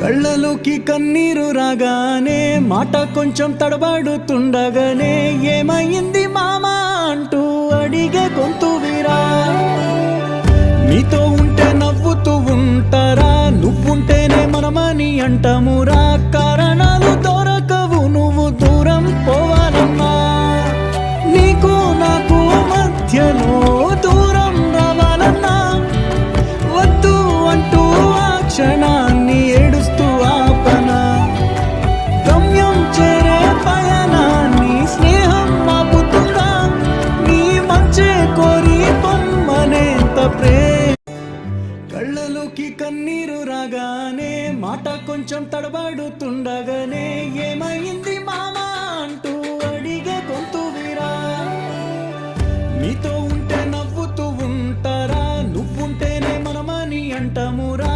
కళ్ళలోకి కన్నీరు రాగానే మాట కొంచెం తడబడుతుండగానే ఏమైంది మామా అంటూ అడిగే గొంతు వీరా. నీతో ఉంటే నవ్వుతూ ఉంటారా, నువ్వుంటేనే మనమని అంటామురా. కారణాలు దొరకవు నువ్వు దూరం పోవాలన్నా, నీకు నాకు మధ్యలో దూరం రావాలన్నా. వద్దు అంటూ ఆ క్షణాన్ని ఏడుస్తూ ఆపనా, గమ్యం చేరే పయనాన్ని స్నేహం ఆపుతుందా. నీ మంచే కోరి పొమ్మనేంత ప్రేమ. కళ్ళలోకి కన్నీరు రాగానే మాట కొంచెం తడబడుతుండగానే ఏమైంది మామా అంటూ అడిగే గొంతు వీరా. నీతో ఉంటే నవ్వుతూ ఉంటారా, నువ్వుంటేనే మనమని అంటామురా.